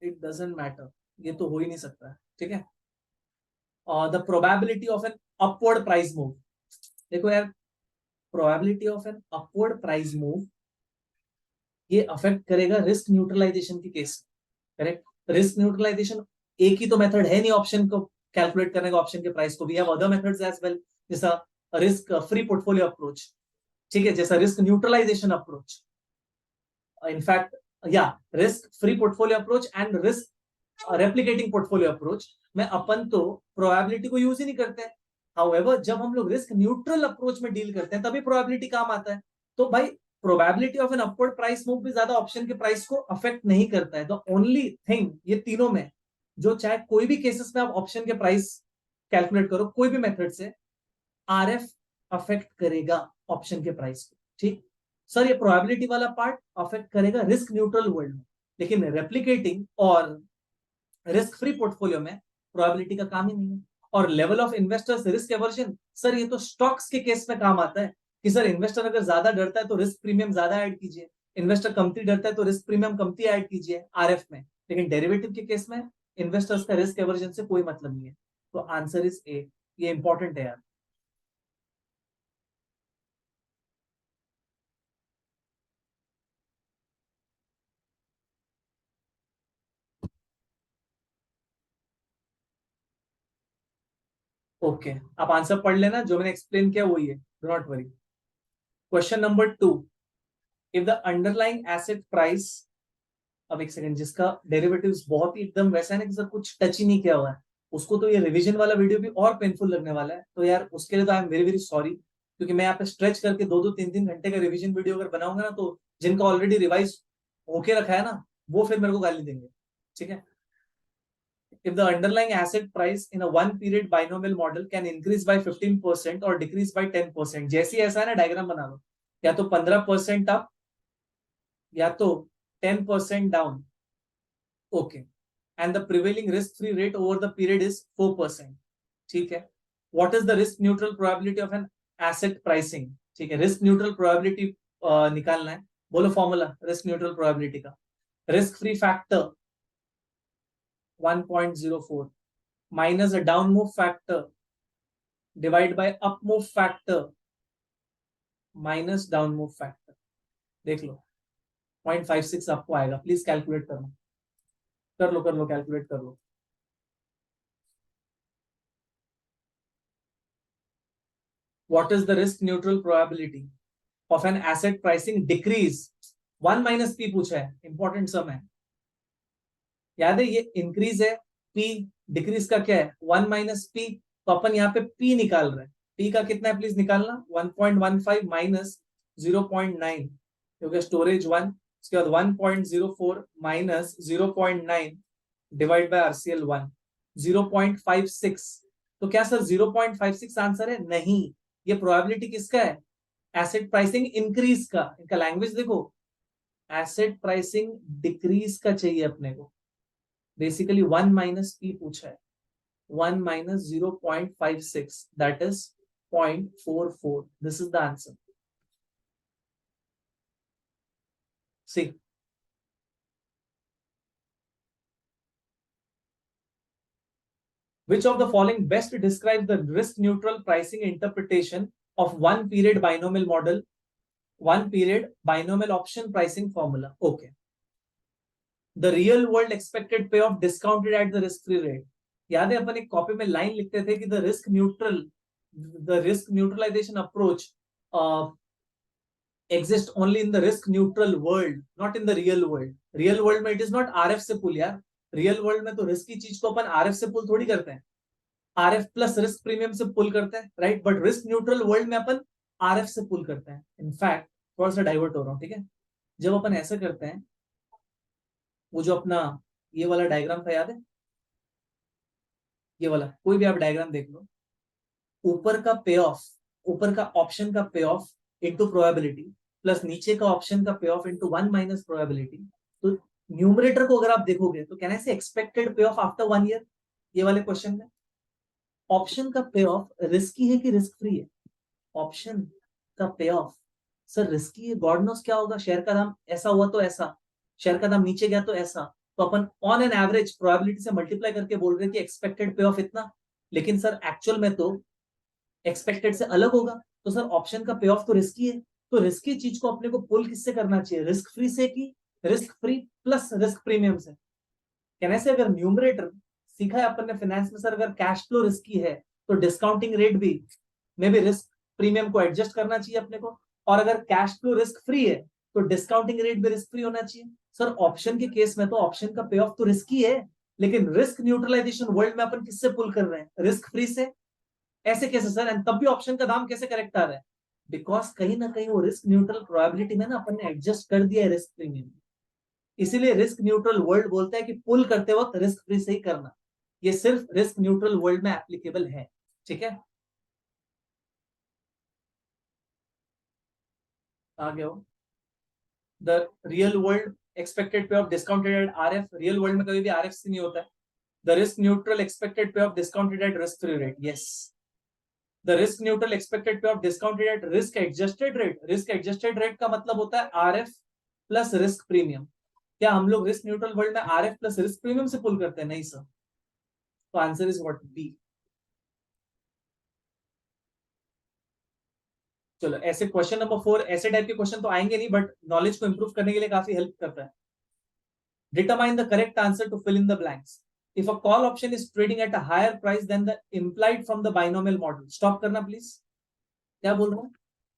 इट डजेंट मैटर, ये तो हो ही नहीं सकता है, ठीक है। The probability of an upward price move, देखो यार, probability of an upward price move ये अफेक्ट करेगा रिस्क न्यूट्रलाइजेशन की केस, करेक्ट। रिस्क न्यूट्रलाइजेशन एक ही तो मेथड है नहीं ऑप्शन को कैलकुलेट करने का, ऑप्शन के प्राइस को भी have other methods as well, जैसा रिस्क फ्री पोर्टफोलियो अप्रोच, ठीक है, जैसा रिस्क न्यूट्रलाइजेशन अप्रोच, इनफैक्ट या risk free portfolio approach and risk replicating portfolio approach में अपन तो प्रोबेबिलिटी को यूज ही नहीं करते हैं। हाउएवर जब हम लोग रिस्क न्यूट्रल अप्रोच में डील करते हैं तभी प्रोबेबिलिटी काम आता है। तो भाई probability of an upward price move भी ज्यादा ऑप्शन के प्राइस को अफेक्ट नहीं करता है। द ओनली थिंग ये तीनों में जो चाहे कोई भी केसेस में आप ऑप्शन के प्राइस कैलकुलेट करो कोई भी मेथड से, आरएफ अफेक्ट करेगा ऑप्शन के प्राइस को। ठीक सर, ये प्रोबेबिलिटी वाला पार्ट अफेक्ट करेगा रिस्क न्यूट्रल वर्ल्ड में, लेकिन रेप्लिकेटिंग और रिस्क फ्री पोर्टफोलियो में प्रोबेबिलिटी का काम ही नहीं है। और level of investors risk aversion, sir ये तो स्टॉक्स के केस में काम आता है कि सर इन्वेस्टर अगर ज्यादा डरता है तो रिस्क प्रीमियम ज्यादा ऐड कीजिए, इन्वेस्टर कमती डरता है तो रिस्क प्रीमियम कमती ऐड कीजिए आरएफ में। लेकिन डेरिवेटिव के केस में इन्वेस्टर्स का रिस्क एवर्जन से कोई मतलब नहीं है। तो आंसर इज ए, ये इंपॉर्टेंट है यार। ओके, आप आंसर पढ़ लेना, जो मैंने एक्सप्लेन किया वही है, do not worry. Question number 2, if the underlying asset price, अब एक सेकंड, जिसका डेरिवेटिव्स बहुत ही एकदम वैसा है ना कि सर कुछ टच ही नहीं किया हुआ है, उसको तो ये रिवीजन वाला वीडियो भी और पेनफुल लगने वाला है। तो यार उसके लिए तो I am very very sorry, क्योंकि मैं यहाँ पे स्ट्रेच करके 2-2 3-3 घंटे का रिवीजन वीडियो अगर बनाऊंगा ना तो जिनका ऑलरेडी रिवाइज होके रखा है ना वो फिर मेरे को गाली देंगे। ठीक है, if the underlying asset price in a one period binomial model can increase by 15% or decrease by 10%, जैसी ऐसा है ना डायग्राम बना लो, या तो 15% अप या तो 10% down. Okay, and the prevailing risk free rate over the period is 4%। ठीक है, what is the risk neutral probability of an asset pricing. ठीक है, रिस्क न्यूट्रल प्रोबेबिलिटी निकालना है। बोलो फॉर्मूला रिस्क न्यूट्रल प्रोबेबिलिटी का, risk free factor 1.04 minus a down move factor divide by up move factor minus down move factor. देख लो 0.56 आपको आएगा, please calculate करना, कर लो कैलकुलेट कर लो। What is the risk neutral probability of an asset pricing decrease, 1 minus P पूछा है, इंपॉर्टेंट सम है, याद है ये इंक्रीज है, पी डिक्रीज का क्या है 1 माइनस पी, तो अपन यहाँ पे पी निकाल रहे हैं। पी का कितना है प्लीज निकालना, 1.15 माइनस 0.9, क्योंकि स्टोरेज 1, उसके बाद 1.04 माइनस 0.9 डिवाइड बाय आरसीएल 1, 0.56। तो क्या सर 0.56 आंसर है? नहीं, ये प्रोबेबिलिटी किसका है, एसेट प्राइसिंग इंक्रीज का। इनका लैंग्वेज देखो, एसेट प्राइसिंग डिक्रीज का चाहिए अपने को। बेसिकली 1 माइनस पी पूछा है, 1 minus 0.56, that is 0.44. This is the answer. See, which of the following best describes the risk neutral pricing interpretation of one period binomial model, one period binomial option pricing formula? Okay. The real world expected payoff discounted at the risk free rate. याद है अपन एक copy में line लिखते थे कि the risk neutralization approach exist only in the risk neutral world, not in the real world. Real world में it is not RF से पुल यार, रियल वर्ल्ड में तो रिस्क की चीज को अपन आरएफ से पुल थोड़ी करते हैं, आरएफ प्लस रिस्क प्रीमियम से पुल करते हैं, right. But risk neutral world में अपन आरएफ से पुल करते हैं। इनफैक्ट थोड़ा सा डाइवर्ट हो रहा हूँ, ठीक है। जब अपन ऐसा करते हैं, वो जो अपना ये वाला डायग्राम था याद है, ये वाला कोई भी आप डायग्राम देख लो, ऊपर का पे ऑफ, ऊपर का ऑप्शन का pay of into probability plus नीचे का ऑप्शन का pay of into 1 minus probability. तो न्यूमरेटर को अगर आप देखोगे तो कहना से एक्सपेक्टेड पे ऑफ आफ्टर 1 ईयर, ये वाले क्वेश्चन में ऑप्शन का पे ऑफ रिस्की है कि रिस्क फ्री है, ऑप्शन का पे ऑफ सर रिस्की है, गॉड नोस क्या होगा, शेयर का दाम ऐसा हुआ तो ऐसा, शेयर का दाम नीचे गया तो ऐसा, तो अपन ऑन एन एवरेज प्रोबेबिलिटी से मल्टीप्लाई करके बोल रहे हैं कि एक्सपेक्टेड पे ऑफ इतना, लेकिन सर एक्चुअल में तो एक्सपेक्टेड से अलग होगा। तो सर ऑप्शन का पे ऑफ तो रिस्की है, तो रिस्की चीज को अपने को पुल किससे करना चाहिए, रिस्क फ्री से कि risk free plus risk premium से। कहने से अगर न्यूमरेटर सीखा है अपन ने फाइनेंस में सर, अगर कैश फ्लो रिस्की है तो डिस्काउंटिंग रेट भी मे बी रिस्क प्रीमियम को एडजस्ट करना चाहिए अपने को, और अगर कैश फ्लो रिस्क फ्री है तो डिस्काउंटिंग रेट भी रिस्क फ्री होना चाहिए। सर ऑप्शन के केस में तो ऑप्शन का पे ऑफ तो रिस्की है, लेकिन रिस्क न्यूट्रलाइजेशन वर्ल्ड में अपन किससे पुल कर रहे हैं? रिस्क फ्री से। ऐसे कैसे सर? एंड तब भी ऑप्शन का दाम कैसे करेक्ट आ रहा है? बिकॉज कहीं ना कहीं वो रिस्क न्यूट्रल प्रोबेबिलिटी में ना अपन ने एडजस्ट कर दिया है रिस्क प्रीमियम। इसीलिए रिस्क न्यूट्रल वर्ल्ड बोलता है कि पुल करते वक्त रिस्क फ्री से ही करना। ये सिर्फ रिस्क न्यूट्रल वर्ल्ड में एप्लीकेबल है। ठीक है, आगे हो। The real world expected payoff discounted at RF, real world में कभी भी आरएफ से नहीं होता है। The risk neutral expected payoff discounted at risk free rate, yes. The risk neutral expected payoff discounted at risk adjusted rate, risk adjusted rate का मतलब होता है आरएफ प्लस रिस्क प्रीमियम। क्या हम लोग रिस्क न्यूट्रल वर्ल्ड में RF plus risk premium से पुल करते हैं? नहीं सर। तो आंसर इज व्हाट? बी। चलो ऐसे क्वेश्चन नंबर 4, ऐसे टाइप के क्वेश्चन तो आएंगे नहीं, बट नॉलेज को इंप्रूव करने के लिए काफी हेल्प करता है। Determine the correct answer to fill in the blanks. If a call option is trading at a higher price than the implied from the binomial model, stop करना please. क्या बोल रहा हूँ?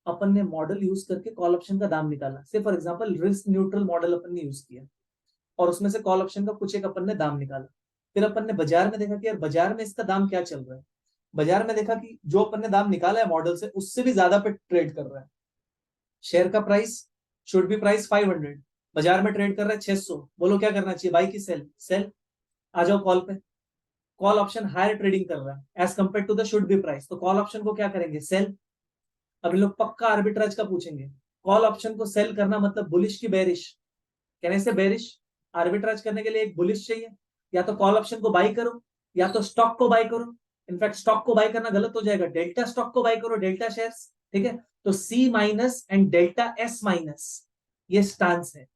अपन ने मॉडल यूज करके कॉल ऑप्शन का दाम निकाला, say for example risk neutral model अपन ने यूज किया, और उसमें से कॉल ऑप्शन का कुछ एक अपन ने दाम निकाला। फिर अपन ने बाजार में देखा कि यार बाजार में इसका दाम क्या चल रहा है। बाजार में देखा कि जो अपन ने दाम निकाला है मॉडल से, उससे भी ज्यादा पे ट्रेड कर रहा है। शेयर का प्राइस शुड बी प्राइस 500, बाजार में ट्रेड कर रहा है 600। बोलो क्या करना चाहिए? बाई की सेल? सेल। आ जाओ कॉल पे। कॉल ऑप्शन हायर ट्रेडिंग कर रहा है as compare to the should be price, तो कॉल ऑप्शन को क्या करेंगे? सेल। अब इन लोग पक्का आर्बिट्राज का पूछेंगे। कॉल ऑप्शन को सेल करना मतलब बुलिश की बेरिश? कहने से बेरिश। आर्बिट्राज करने के लिए एक बुलिश चाहिए। या तो कॉल ऑप्शन को बाई करो, या तो स्टॉक को बाई करो। इनफैक्ट स्टॉक को बाई करना गलत हो जाएगा, डेल्टा स्टॉक को बाई करो, डेल्टा शेयर्स। ठीक है, तो C minus and delta S minus, ये स्टांस है।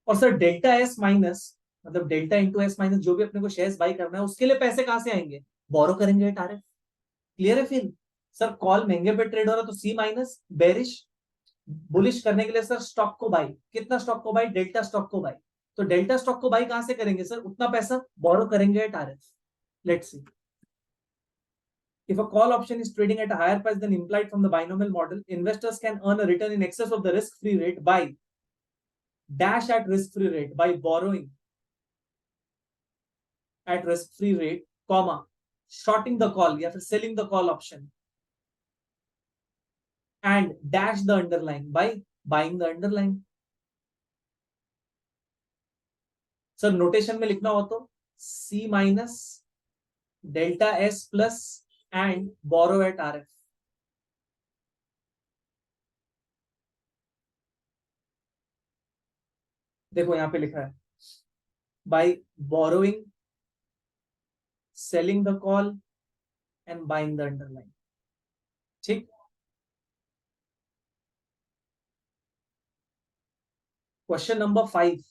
और सर डेल्टा एस माइनस मतलब डेल्टा इंटू एस माइनस, जो भी अपने को शेयर्स बाई करना है उसके लिए पैसे कहां से आएंगे? बोरो करेंगे एट आरएफ। क्लियर है? फिर सर कॉल महंगे पे ट्रेड हो रहा तो सी माइनस बेरिश, बुलिश करने के लिए सर स्टॉक को बाई। कितना स्टॉक को बाई? डेल्टा स्टॉक को बाई। तो डेल्टा स्टॉक को बाई कहां से करेंगे सर? उतना पैसा बोरो करेंगे at RF. Let's see. If a call option is trading at a higher price than implied from the binomial model, investors can earn a return in excess of the risk-free rate by dash at risk-free rate, by borrowing at risk-free rate, comma, shorting the call या फिर selling the call option, and dash the underlying by buying the underlying. Sir notation में लिखना हो तो C minus delta S plus and borrow at RF. देखो यहां पे लिखा है by borrowing, selling the call and buying the underline. ठीक। Question number 5,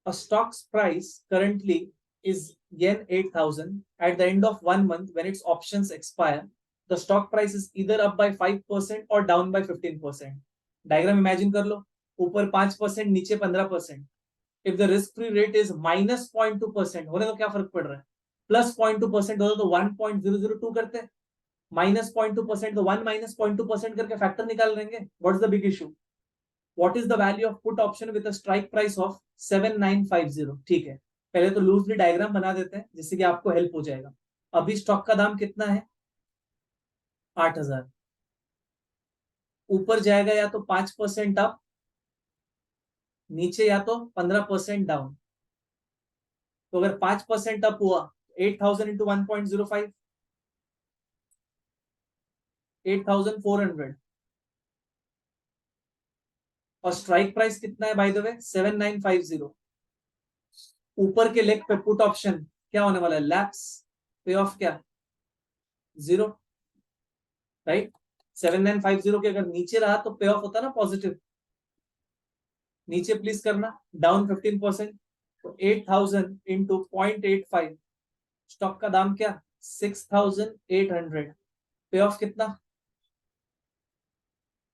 a stock's price currently is yen 8,000. At the end of 1 month, when its options expire, the stock price is either up by 5% or down by 15%. Diagram imagine कर लो, ऊपर 5%, नीचे 15%। If the risk free rate is minus 0.2% होने तो क्या फर्क पड़ रहा है? प्लस 0.2% होता तो 1.002 करते हैं, माइनस 0.2% तो 1 माइनस 0.2% करके फैक्टर निकाल लेंगे। What is the big issue? What is the value of put option with a strike price of 7950? ठीक है, पहले तो लूजली डायग्राम बना देते हैं जिससे कि आपको हेल्प हो जाएगा। अभी स्टॉक का दाम कितना है? 8,000। ऊपर जाएगा या तो 5% अप, नीचे या तो 15% डाउन। तो अगर 5% अप हुआ, 8,000 इंटू 1.05, 8,400। और स्ट्राइक प्राइस कितना है बाय द वे? 7950। ऊपर के लेग पे पुट ऑप्शन क्या होने वाला है? लैप्स। पे ऑफ क्या? 0, राइट। 7950 के अगर नीचे रहा तो पे ऑफ होता ना पॉजिटिव। नीचे प्लीज करना, डाउन 15%। तो 8,000 इंटू 0.85, स्टॉक का दाम क्या? 6,800। पे ऑफ कितना?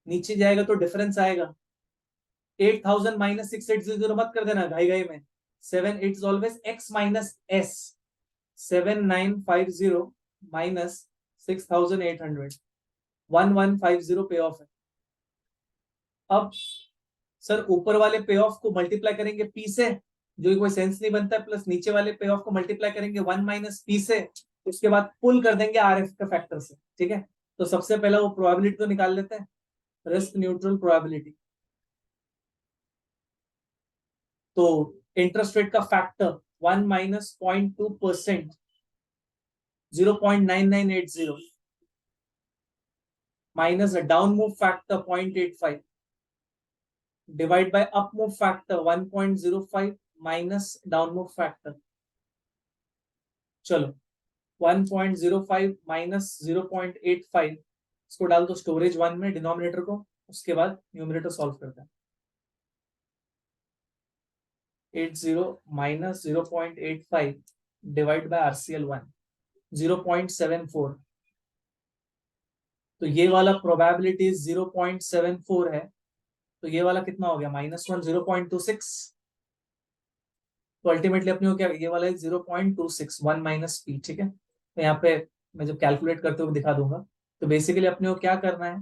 नीचे जाएगा तो डिफरेंस आएगा। 8,000 माइनस 6,800 मत कर देना घाई घाई में। 7 8 always x minus s। 7,950 minus 6,800, 1,150 पे ऑफ है। अब सर ऊपर वाले पे ऑफ को मल्टीप्लाई करेंगे पी से, जो कोई सेंस नहीं बनता है, प्लस नीचे वाले पे ऑफ को मल्टीप्लाई करेंगे 1 माइनस पी से, उसके बाद पुल कर देंगे आर एफ का फैक्टर से, ठीक है। तो सबसे पहला वो प्रोबेबिलिटी तो निकाल लेते हैं, रिस्क न्यूट्रल प्रोबेबिलिटी। तो इंटरेस्ट रेट का factor 1 minus 0.2%, 0.9980, minus a down move factor 0.85, divide by up move factor 1.05 minus down move factor। चलो 1.05 माइनस 0.85, इसको डाल दो स्टोरेज 1 में डिनोमिनेटर को, उसके बाद न्यूमरेटर सॉल्व करते हैं। 80 माइनस 0.85 डिवाइड बाय आरसीएल 1 0.74। तो ये वाला प्रोबेबिलिटी 0.74 है, तो ये वाला कितना हो गया -1 0.26। तो अल्टीमेटली अपने को क्या, ये वाला है 0.26 1 माइनस पी, ठीक है। तो यहाँ पे मैं जब कैलकुलेट करते हुए दिखा दूंगा। तो बेसिकली अपने को क्या करना है,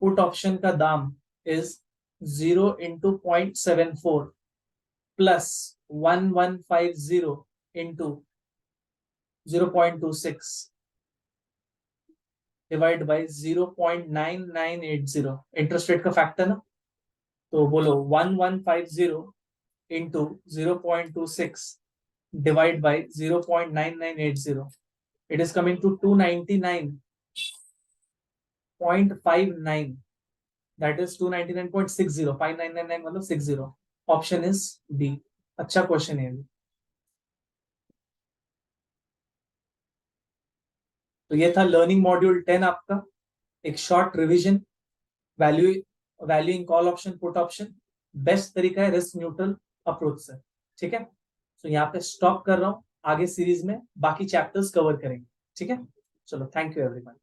पुट ऑप्शन का दाम is 0 into 0.74 plus 1150 into 0.26 divide by 0.9980, interest rate का फैक्टर ना। तो बोलो 1150 into 0.26 divide by 0.9980, it is coming to 299.59, that is 299.60, 5999 मतलब 60। Option is D. अच्छा क्वेश्चन है। तो ये था लर्निंग मॉड्यूल 10 आपका, एक short revision, value valuing call option put option. Best तरीका है रिस्क न्यूट्रल अप्रोच से, ठीक है। तो यहाँ पे स्टॉप कर रहा हूँ, आगे सीरीज में बाकी चैप्टर्स कवर करेंगे, ठीक है। चलो, थैंक यू एवरीवन।